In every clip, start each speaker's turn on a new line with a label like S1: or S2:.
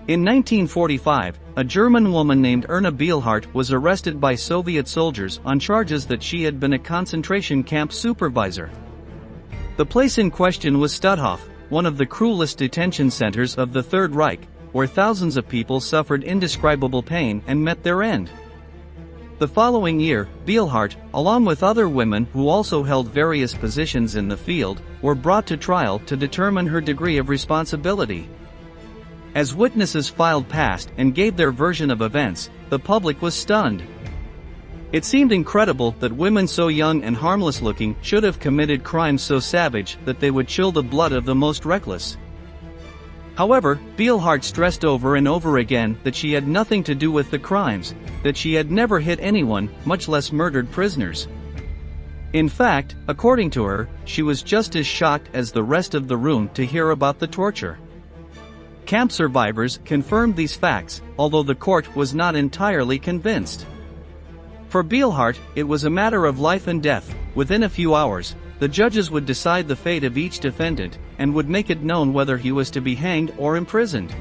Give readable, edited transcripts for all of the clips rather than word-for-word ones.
S1: In 1945, a German woman named Erna Bielhardt was arrested by Soviet soldiers on charges that she had been a concentration camp supervisor. The place in question was Stutthof, one of the cruelest detention centers of the Third Reich, where thousands of people suffered indescribable pain and met their end. The following year, Bielhardt, along with other women who also held various positions in the field, were brought to trial to determine her degree of responsibility. As witnesses filed past and gave their version of events, the public was stunned. It seemed incredible that women so young and harmless-looking should have committed crimes so savage that they would chill the blood of the most reckless. However, Bielhardt stressed over and over again that she had nothing to do with the crimes, that she had never hit anyone, much less murdered prisoners. In fact, according to her, she was just as shocked as the rest of the room to hear about the torture. Camp survivors confirmed these facts, although the court was not entirely convinced. For Bielhardt, it was a matter of life and death. Within a few hours, the judges would decide the fate of each defendant, and would make it known whether he was to be hanged or imprisoned.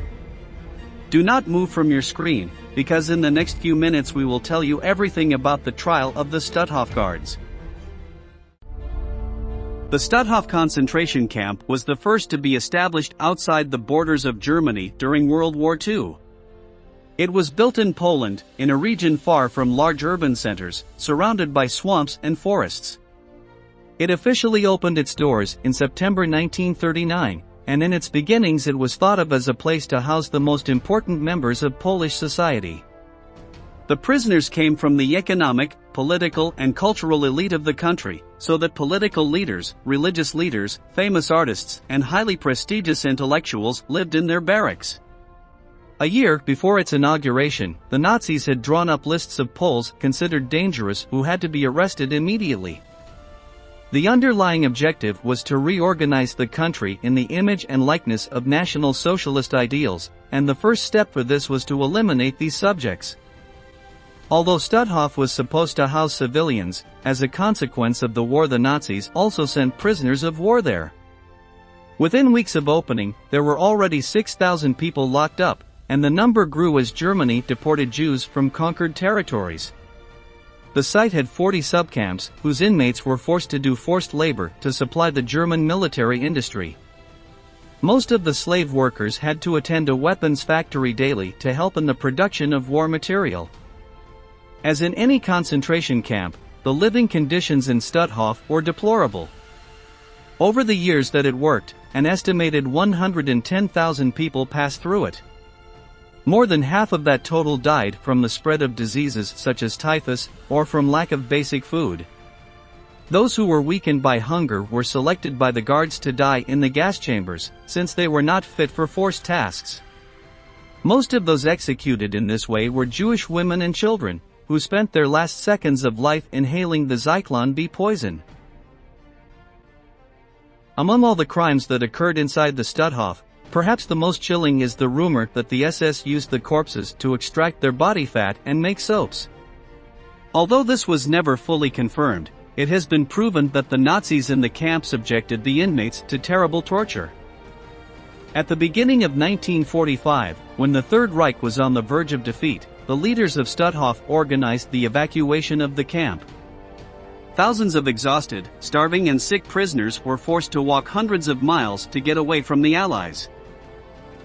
S1: Do not move from your screen, because in the next few minutes we will tell you everything about the trial of the Stutthof guards. The Stutthof concentration camp was the first to be established outside the borders of Germany during World War II. It was built in Poland, in a region far from large urban centers, surrounded by swamps and forests. It officially opened its doors in September 1939, and in its beginnings it was thought of as a place to house the most important members of Polish society. The prisoners came from the economic, political and cultural elite of the country, so that political leaders, religious leaders, famous artists, and highly prestigious intellectuals lived in their barracks. A year before its inauguration, the Nazis had drawn up lists of Poles considered dangerous who had to be arrested immediately. The underlying objective was to reorganize the country in the image and likeness of National Socialist ideals, and the first step for this was to eliminate these subjects. Although Stutthof was supposed to house civilians, as a consequence of the war the Nazis also sent prisoners of war there. Within weeks of opening, there were already 6,000 people locked up, and the number grew as Germany deported Jews from conquered territories. The site had 40 subcamps, whose inmates were forced to do forced labor to supply the German military industry. Most of the slave workers had to attend a weapons factory daily to help in the production of war material. As in any concentration camp, the living conditions in Stutthof were deplorable. Over the years that it worked, an estimated 110,000 people passed through it. More than half of that total died from the spread of diseases such as typhus, or from lack of basic food. Those who were weakened by hunger were selected by the guards to die in the gas chambers, since they were not fit for forced tasks. Most of those executed in this way were Jewish women and children, who spent their last seconds of life inhaling the Zyklon B poison. Among all the crimes that occurred inside the Stutthof, perhaps the most chilling is the rumor that the SS used the corpses to extract their body fat and make soaps. Although this was never fully confirmed, it has been proven that the Nazis in the camp subjected the inmates to terrible torture. At the beginning of 1945, when the Third Reich was on the verge of defeat, the leaders of Stutthof organized the evacuation of the camp. Thousands of exhausted, starving and sick prisoners were forced to walk hundreds of miles to get away from the Allies.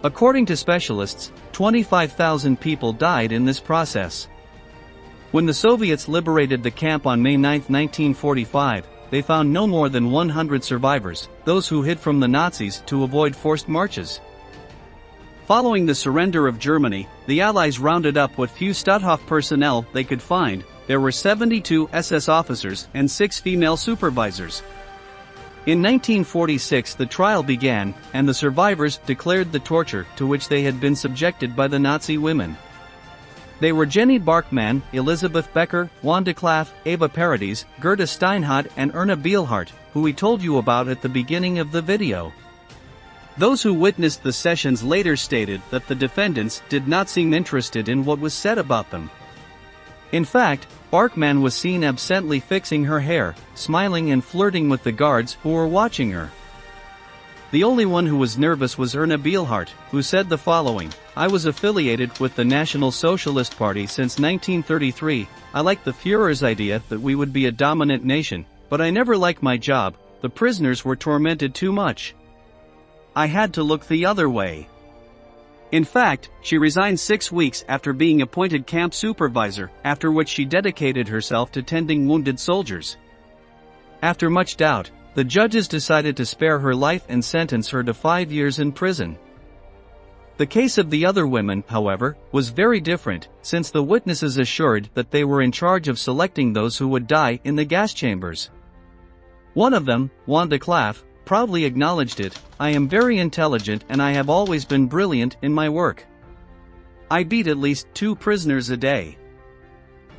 S1: According to specialists, 25,000 people died in this process. When the Soviets liberated the camp on May 9, 1945, they found no more than 100 survivors, those who hid from the Nazis to avoid forced marches. Following the surrender of Germany, the Allies rounded up what few Stutthof personnel they could find. There were 72 SS officers and 6 female supervisors. In 1946 the trial began, and the survivors declared the torture to which they had been subjected by the Nazi women. They were Jenny Barkmann, Elizabeth Becker, Wanda Klaff, Eva Paradis, Gerda Steinhardt and Erna Bielhardt, who we told you about at the beginning of the video. Those who witnessed the sessions later stated that the defendants did not seem interested in what was said about them. In fact, Barkmann was seen absently fixing her hair, smiling and flirting with the guards who were watching her. The only one who was nervous was Erna Bielhardt, who said the following: I was affiliated with the National Socialist Party since 1933. I liked the Führer's idea that we would be a dominant nation, but I never liked my job. The prisoners were tormented too much. I had to look the other way. In fact, she resigned 6 weeks after being appointed camp supervisor, after which she dedicated herself to tending wounded soldiers. After much doubt, the judges decided to spare her life and sentence her to 5 years in prison. The case of the other women, however, was very different, since the witnesses assured that they were in charge of selecting those who would die in the gas chambers. One of them, Wanda Klaff, proudly acknowledged it: "I am very intelligent and I have always been brilliant in my work. I beat at least 2 prisoners a day."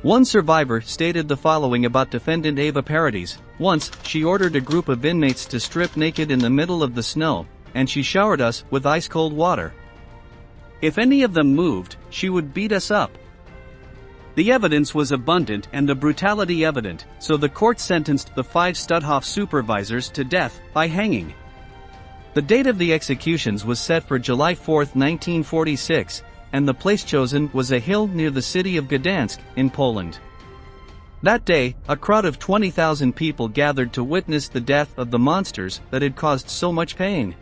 S1: One survivor stated the following about defendant Ava Paradis: "Once, she ordered a group of inmates to strip naked in the middle of the snow, and she showered us with ice-cold water. If any of them moved, she would beat us up." The evidence was abundant and the brutality evident, so the court sentenced the 5 Stutthof supervisors to death by hanging. The date of the executions was set for July 4, 1946, and the place chosen was a hill near the city of Gdansk, in Poland. That day, a crowd of 20,000 people gathered to witness the death of the monsters that had caused so much pain.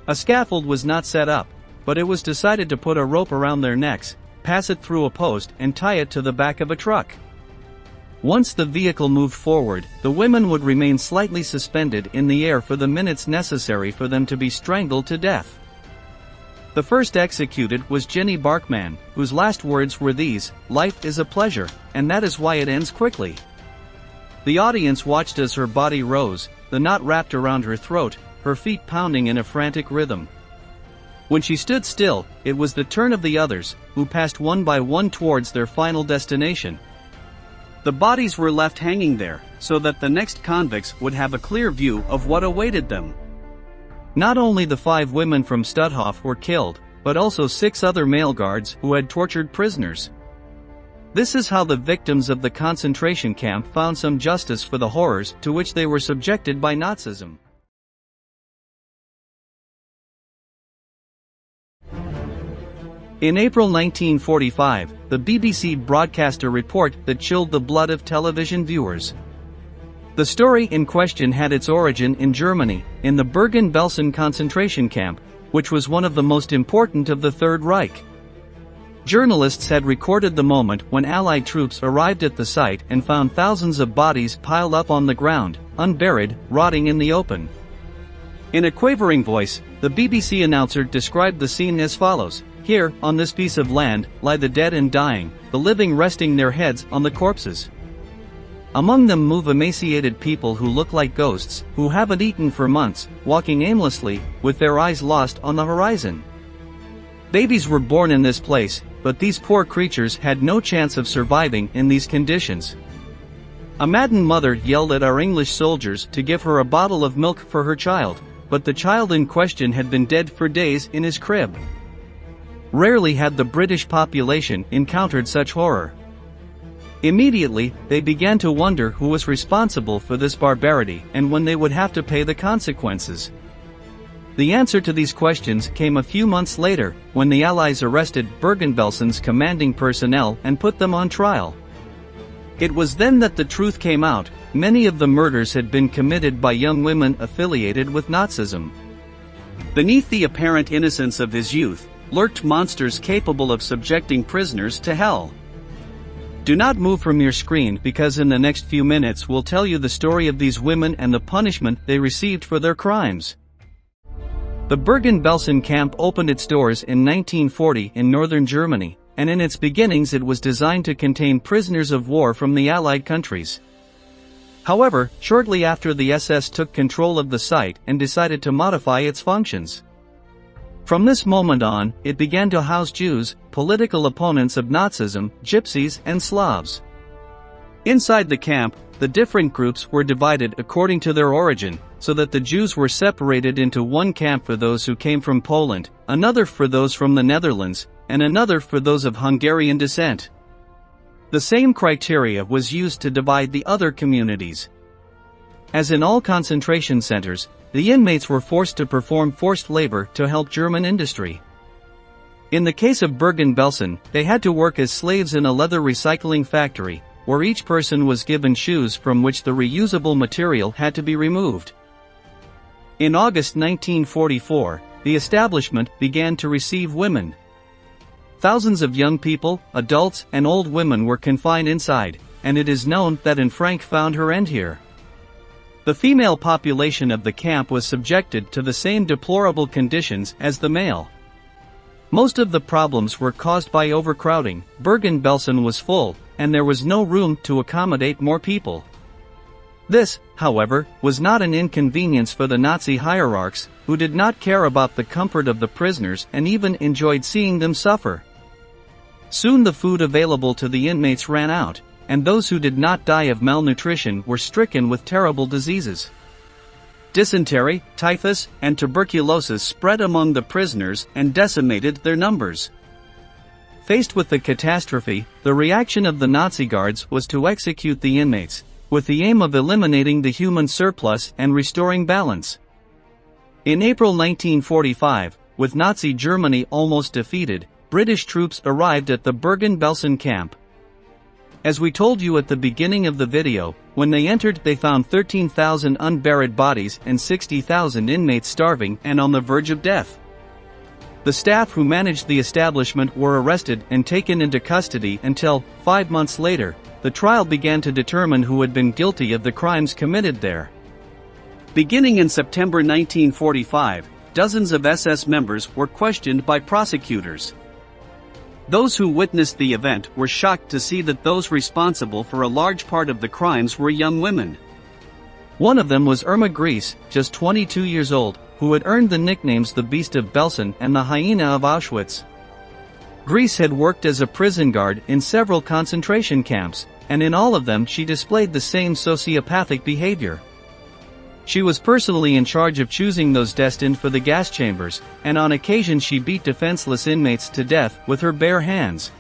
S1: A scaffold was not set up, but it was decided to put a rope around their necks, pass it through a post and tie it to the back of a truck. Once the vehicle moved forward, the women would remain slightly suspended in the air for the minutes necessary for them to be strangled to death. The first executed was Jenny Barkman, whose last words were these: "Life is a pleasure, and that is why it ends quickly." The audience watched as her body rose, the knot wrapped around her throat, her feet pounding in a frantic rhythm. When she stood still, it was the turn of the others, who passed one by one towards their final destination. The bodies were left hanging there, so that the next convicts would have a clear view of what awaited them. Not only the 5 women from Stutthof were killed, but also 6 other male guards who had tortured prisoners. This is how the victims of the concentration camp found some justice for the horrors to which they were subjected by Nazism. In April 1945, the BBC broadcast a report that chilled the blood of television viewers. The story in question had its origin in Germany, in the Bergen Belsen concentration camp, which was one of the most important of the Third Reich. Journalists had recorded the moment when Allied troops arrived at the site and found thousands of bodies piled up on the ground, unburied, rotting in the open. In a quavering voice, the BBC announcer described the scene as follows: "Here, on this piece of land, lie the dead and dying, the living resting their heads on the corpses. Among them move emaciated people who look like ghosts, who haven't eaten for months, walking aimlessly, with their eyes lost on the horizon. Babies were born in this place, but these poor creatures had no chance of surviving in these conditions." A maddened mother yelled at our English soldiers to give her a bottle of milk for her child, but the child in question had been dead for days in his crib. Rarely had the British population encountered such horror. Immediately, they began to wonder who was responsible for this barbarity and when they would have to pay the consequences. The answer to these questions came a few months later, when the Allies arrested Bergen Belsen's commanding personnel and put them on trial. It was then that the truth came out: many of the murders had been committed by young women affiliated with Nazism. Beneath the apparent innocence of his youth, lurked monsters capable of subjecting prisoners to hell. Do not move from your screen, because in the next few minutes we'll tell you the story of these women and the punishment they received for their crimes. The Bergen Belsen camp opened its doors in 1940 in northern Germany, and in its beginnings it was designed to contain prisoners of war from the Allied countries. However, shortly after the SS took control of the site and decided to modify its functions. From this moment on, it began to house Jews, political opponents of Nazism, Gypsies, and Slavs. Inside the camp, the different groups were divided according to their origin, so that the Jews were separated into one camp for those who came from Poland, another for those from the Netherlands, and another for those of Hungarian descent. The same criteria was used to divide the other communities. As in all concentration centers, the inmates were forced to perform forced labor to help German industry. In the case of Bergen Belsen, they had to work as slaves in a leather recycling factory, where each person was given shoes from which the reusable material had to be removed. In August 1944, the establishment began to receive women. Thousands of young people, adults, and old women were confined inside, and it is known that Anne Frank found her end here. The female population of the camp was subjected to the same deplorable conditions as the male. Most of the problems were caused by overcrowding. Bergen Belsen was full, and there was no room to accommodate more people. This, however, was not an inconvenience for the Nazi hierarchs, who did not care about the comfort of the prisoners and even enjoyed seeing them suffer. Soon the food available to the inmates ran out, and those who did not die of malnutrition were stricken with terrible diseases. Dysentery, typhus, and tuberculosis spread among the prisoners and decimated their numbers. Faced with the catastrophe, the reaction of the Nazi guards was to execute the inmates, with the aim of eliminating the human surplus and restoring balance. In April 1945, with Nazi Germany almost defeated, British troops arrived at the Bergen Belsen camp. As we told you at the beginning of the video, when they entered they found 13,000 unburied bodies and 60,000 inmates starving and on the verge of death. The staff who managed the establishment were arrested and taken into custody until, 5 months later, the trial began to determine who had been guilty of the crimes committed there. Beginning in September 1945, dozens of SS members were questioned by prosecutors. Those who witnessed the event were shocked to see that those responsible for a large part of the crimes were young women. One of them was Irma Gries, just 22 years old, who had earned the nicknames the Beast of Belsen and the Hyena of Auschwitz. Gries had worked as a prison guard in several concentration camps, and in all of them she displayed the same sociopathic behavior. She was personally in charge of choosing those destined for the gas chambers, and on occasion she beat defenseless inmates to death with her bare hands.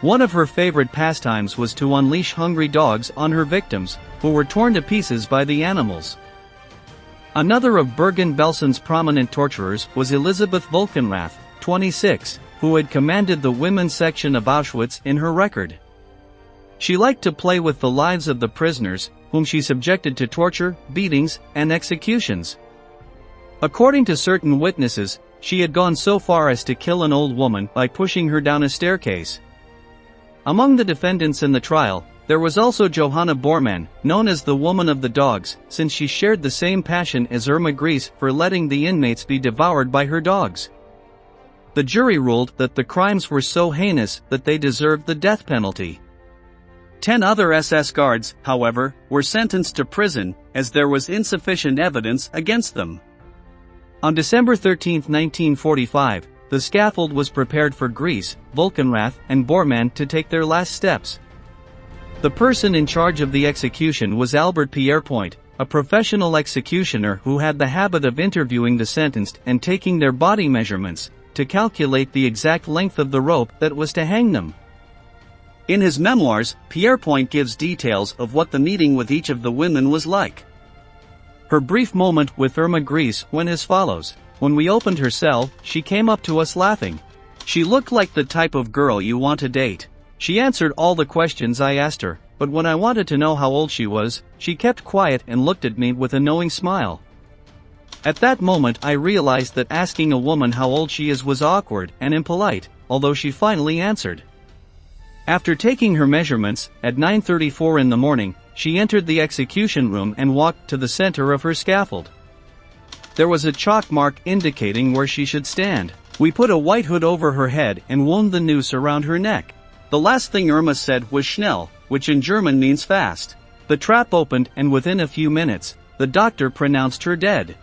S1: One of her favorite pastimes was to unleash hungry dogs on her victims, who were torn to pieces by the animals. Another of Bergen Belsen's prominent torturers was Elisabeth Volkenrath, 26, who had commanded the women's section of Auschwitz in her record. She liked to play with the lives of the prisoners, whom she subjected to torture, beatings, and executions. According to certain witnesses, she had gone so far as to kill an old woman by pushing her down a staircase. Among the defendants in the trial, there was also Johanna Bormann, known as the Woman of the Dogs, since she shared the same passion as Irma Gries for letting the inmates be devoured by her dogs. The jury ruled that the crimes were so heinous that they deserved the death penalty. 10 other SS guards, however, were sentenced to prison, as there was insufficient evidence against them. On December 13, 1945, the scaffold was prepared for Gries, Volkenrath, and Bormann to take their last steps. The person in charge of the execution was Albert Pierrepoint, a professional executioner who had the habit of interviewing the sentenced and taking their body measurements, to calculate the exact length of the rope that was to hang them. In his memoirs, Pierrepoint gives details of what the meeting with each of the women was like. Her brief moment with Irma Gries went as follows. When we opened her cell, she came up to us laughing. She looked like the type of girl you want to date. She answered all the questions I asked her, but when I wanted to know how old she was, she kept quiet and looked at me with a knowing smile. At that moment I realized that asking a woman how old she is was awkward and impolite, although she finally answered. After taking her measurements, at 9:34 in the morning, she entered the execution room and walked to the center of her scaffold. There was a chalk mark indicating where she should stand. We put a white hood over her head and wound the noose around her neck. The last thing Irma said was schnell, which in German means fast. The trap opened and within a few minutes, the doctor pronounced her dead.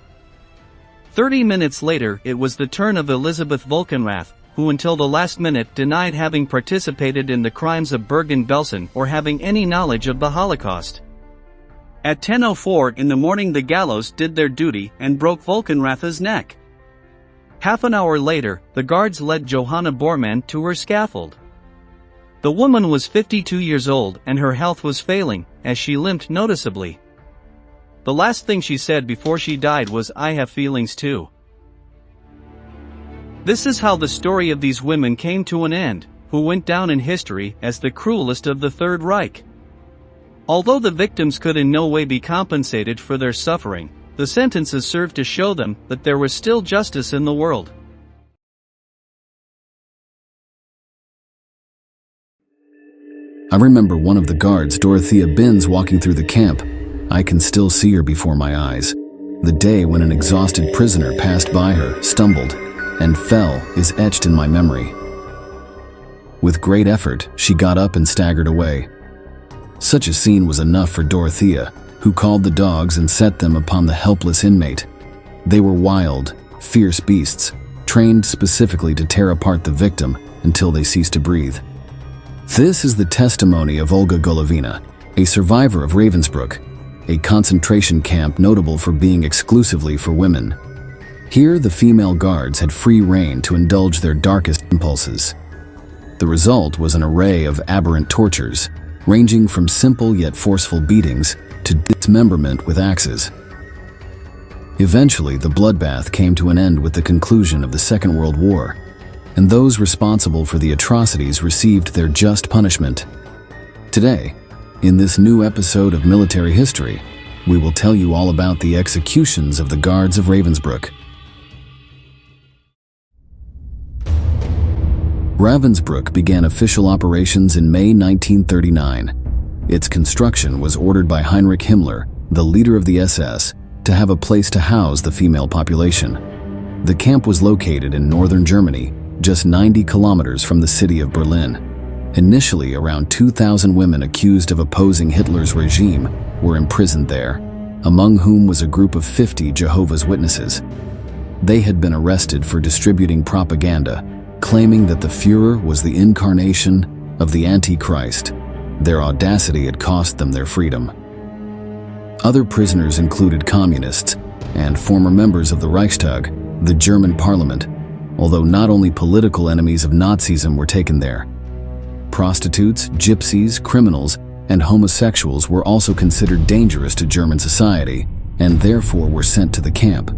S1: 30 minutes later it was the turn of Elisabeth Volkenrath, who until the last minute denied having participated in the crimes of Bergen Belsen or having any knowledge of the Holocaust. At 10:04 in the morning the gallows did their duty and broke Volkenrath's neck. Half an hour later, the guards led Johanna Bormann to her scaffold. The woman was 52 years old and her health was failing, as she limped noticeably. The last thing she said before she died was, "I have feelings too." This is how the story of these women came to an end, who went down in history as the cruelest of the Third Reich. Although the victims could in no way be compensated for their suffering, the sentences served to show them that there was still justice in the world.
S2: I remember one of the guards, Dorothea Binz, walking through the camp. I can still see her before my eyes. The day when an exhausted prisoner passed by her, stumbled, and fell is etched in my memory. With great effort, she got up and staggered away. Such a scene was enough for Dorothea, who called the dogs and set them upon the helpless inmate. They were wild, fierce beasts, trained specifically to tear apart the victim until they ceased to breathe. This is the testimony of Olga Golovina, a survivor of Ravensbrück, a concentration camp notable for being exclusively for women. Here, the female guards had free rein to indulge their darkest impulses. The result was an array of aberrant tortures, ranging from simple yet forceful beatings to dismemberment with axes. Eventually, the bloodbath came to an end with the conclusion of the Second World War, and those responsible for the atrocities received their just punishment. Today, in this new episode of Military History, we will tell you all about the executions of the guards of Ravensbrück. Ravensbrück began official operations in May 1939. Its construction was ordered by Heinrich Himmler, the leader of the SS, to have a place to house the female population. The camp was located in northern Germany, just 90 kilometers from the city of Berlin. Initially, around 2,000 women accused of opposing Hitler's regime were imprisoned there, among whom was a group of 50 Jehovah's Witnesses. They had been arrested for distributing propaganda, claiming that the Führer was the incarnation of the Antichrist. Their audacity had cost them their freedom. Other prisoners included communists and former members of the Reichstag, the German parliament, although not only political enemies of Nazism were taken there. Prostitutes, gypsies, criminals, and homosexuals were also considered dangerous to German society and therefore were sent to the camp.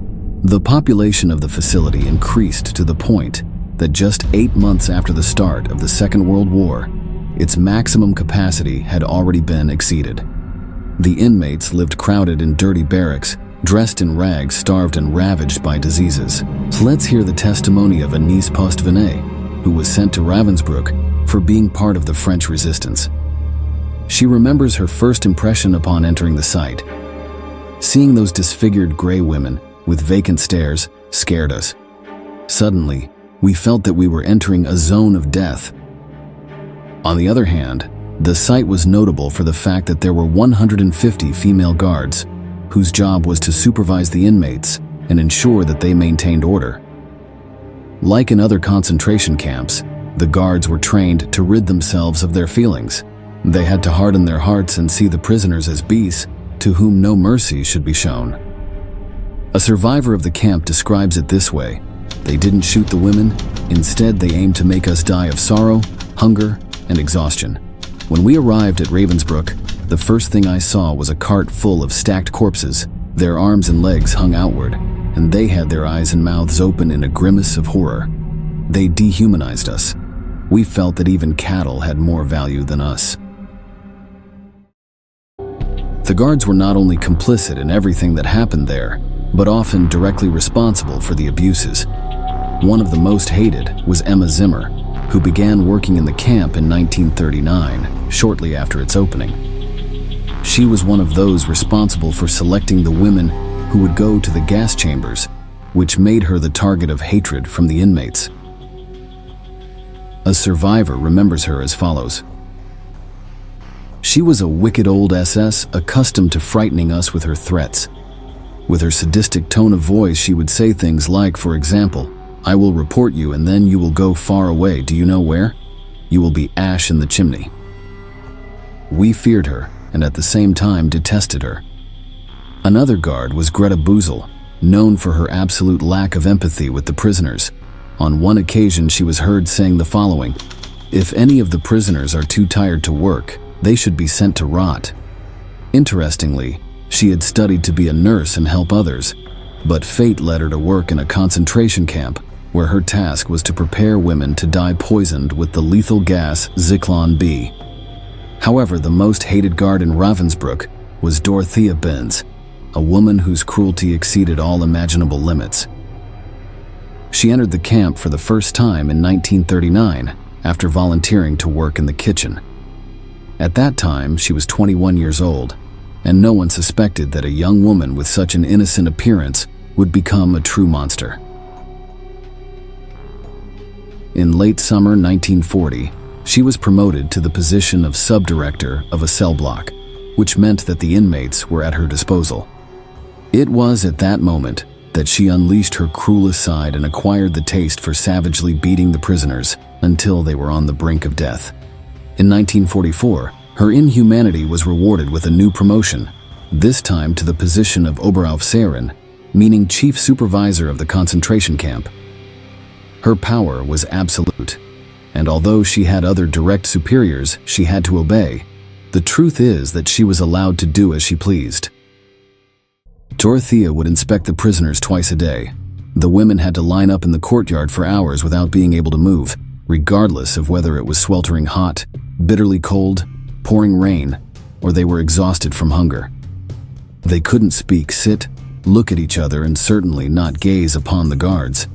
S2: The population of the facility increased to the point that just 8 months after the start of the Second World War, its maximum capacity had already been exceeded. The inmates lived crowded in dirty barracks, dressed in rags, starved and ravaged by diseases. Let's hear the testimony of Agnès Postvenet, who was sent to Ravensbrück for being part of the French resistance. She remembers her first impression upon entering the site. Seeing those disfigured gray women with vacant stares scared us. Suddenly, we felt that we were entering a zone of death. On the other hand, the site was notable for the fact that there were 150 female guards, whose job was to supervise the inmates and ensure that they maintained order. Like in other concentration camps, the guards were trained to rid themselves of their feelings. They had to harden their hearts and see the prisoners as beasts to whom no mercy should be shown. A survivor of the camp describes it this way: "They didn't shoot the women, instead they aimed to make us die of sorrow, hunger, and exhaustion." When we arrived at Ravensbrück, the first thing I saw was a cart full of stacked corpses. Their arms and legs hung outward, and they had their eyes and mouths open in a grimace of horror. They dehumanized us. We felt that even cattle had more value than us. The guards were not only complicit in everything that happened there, but often directly responsible for the abuses. One of the most hated was Emma Zimmer, who began working in the camp in 1939, shortly after its opening. She was one of those responsible for selecting the women who would go to the gas chambers, which made her the target of hatred from the inmates. A survivor remembers her as follows: "She was a wicked old SS accustomed to frightening us with her threats. With her sadistic tone of voice, she would say things like, for example, 'I will report you and then you will go far away. Do you know where? You will be ash in the chimney.' We feared her and at the same time detested her." Another guard was Greta Buzel, known for her absolute lack of empathy with the prisoners. On one occasion, she was heard saying the following: "If any of the prisoners are too tired to work, they should be sent to rot." Interestingly, she had studied to be a nurse and help others, but fate led her to work in a concentration camp, where her task was to prepare women to die poisoned with the lethal gas Zyklon B. However, the most hated guard in Ravensbrück was Dorothea Binz, a woman whose cruelty exceeded all imaginable limits. She entered the camp for the first time in 1939 after volunteering to work in the kitchen. At that time, she was 21 years old, and no one suspected that a young woman with such an innocent appearance would become a true monster. In late summer 1940, she was promoted to the position of subdirector of a cell block, which meant that the inmates were at her disposal. It was at that moment that she unleashed her cruelest side and acquired the taste for savagely beating the prisoners until they were on the brink of death. In 1944, her inhumanity was rewarded with a new promotion, this time to the position of Oberaufseherin, meaning chief supervisor of the concentration camp. Her power was absolute, and although she had other direct superiors she had to obey, the truth is that she was allowed to do as she pleased. Dorothea would inspect the prisoners twice a day. The women had to line up in the courtyard for hours without being able to move, regardless of whether it was sweltering hot, bitterly cold, pouring rain, or they were exhausted from hunger. They couldn't speak, sit, look at each other, and certainly not gaze upon the guards.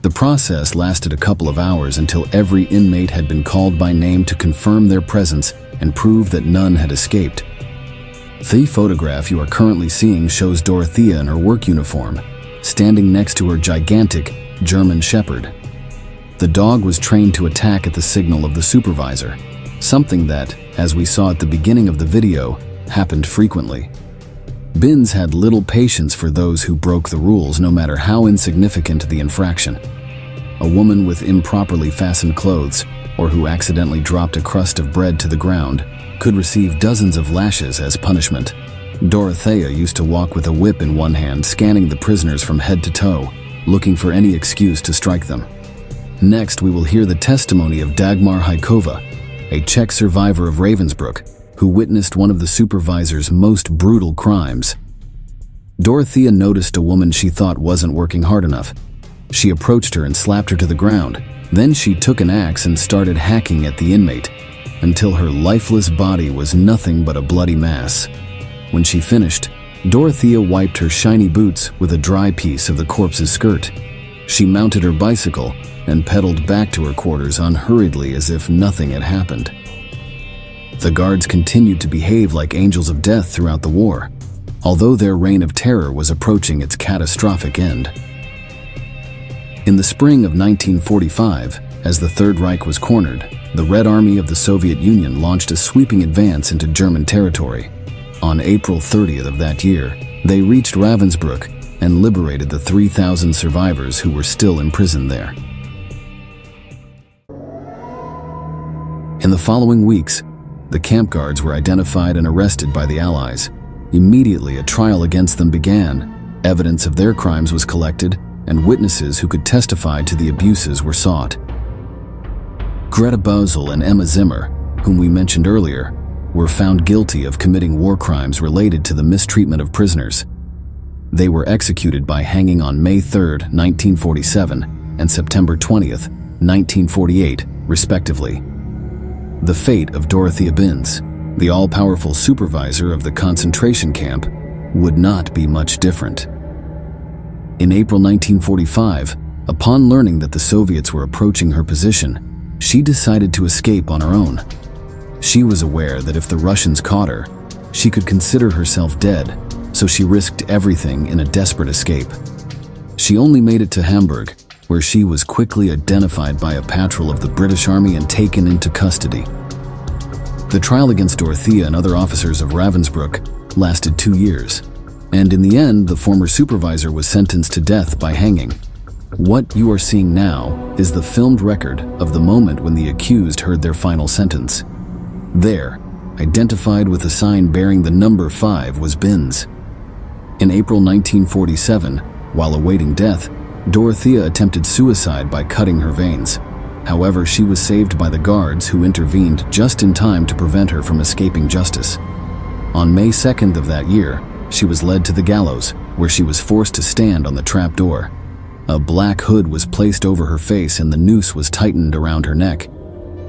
S2: The process lasted a couple of hours until every inmate had been called by name to confirm their presence and prove that none had escaped. The photograph you are currently seeing shows Dorothea in her work uniform, standing next to her gigantic German Shepherd. The dog was trained to attack at the signal of the supervisor, something that, as we saw at the beginning of the video, happened frequently. Binz had little patience for those who broke the rules, no matter how insignificant the infraction. A woman with improperly fastened clothes, or who accidentally dropped a crust of bread to the ground, could receive dozens of lashes as punishment. Dorothea used to walk with a whip in one hand, scanning the prisoners from head to toe, looking for any excuse to strike them. Next, we will hear the testimony of Dagmar Hajkova, a Czech survivor of Ravensbrück, who witnessed one of the supervisor's most brutal crimes. Dorothea noticed a woman she thought wasn't working hard enough. She approached her and slapped her to the ground. Then she took an axe and started hacking at the inmate, until her lifeless body was nothing but a bloody mass. When she finished, Dorothea wiped her shiny boots with a dry piece of the corpse's skirt. She mounted her bicycle and pedaled back to her quarters unhurriedly as if nothing had happened. The guards continued to behave like angels of death throughout the war, although their reign of terror was approaching its catastrophic end. In the spring of 1945, as the Third Reich was cornered, the Red Army of the Soviet Union launched a sweeping advance into German territory. On April 30th of that year, they reached Ravensbrück and liberated the 3,000 survivors who were still imprisoned there. In the following weeks, the camp guards were identified and arrested by the Allies. Immediately, a trial against them began. Evidence of their crimes was collected, and witnesses who could testify to the abuses were sought. Greta Bösel and Emma Zimmer, whom we mentioned earlier, were found guilty of committing war crimes related to the mistreatment of prisoners. They were executed by hanging on May 3, 1947, and September 20, 1948, respectively. The fate of Dorothea Binz, the all-powerful supervisor of the concentration camp, would not be much different. In April 1945, upon learning that the Soviets were approaching her position, she decided to escape on her own. She was aware that if the Russians caught her, she could consider herself dead, so she risked everything in a desperate escape. She only made it to Hamburg, where she was quickly identified by a patrol of the British Army and taken into custody. The trial against Dorothea and other officers of Ravensbrück lasted 2 years, and in the end, the former supervisor was sentenced to death by hanging. What you are seeing now is the filmed record of the moment when the accused heard their final sentence. There, identified with a sign bearing the number 5, was Binz. In April 1947, while awaiting death, Dorothea attempted suicide by cutting her veins. However, she was saved by the guards who intervened just in time to prevent her from escaping justice. On May 2nd of that year, she was led to the gallows, where she was forced to stand on the trapdoor. A black hood was placed over her face and the noose was tightened around her neck.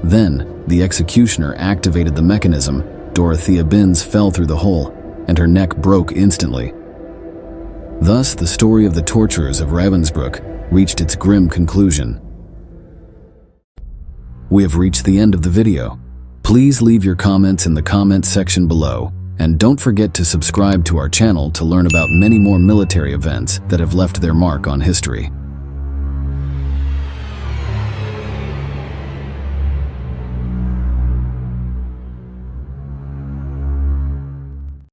S2: Then, the executioner activated the mechanism. Dorothea Binns fell through the hole, and her neck broke instantly. Thus, the story of the torturers of Ravensbrück reached its grim conclusion. We have reached the end of the video. Please leave your comments in the comments section below, and don't forget to subscribe to our channel to learn about many more military events that have left their mark on history.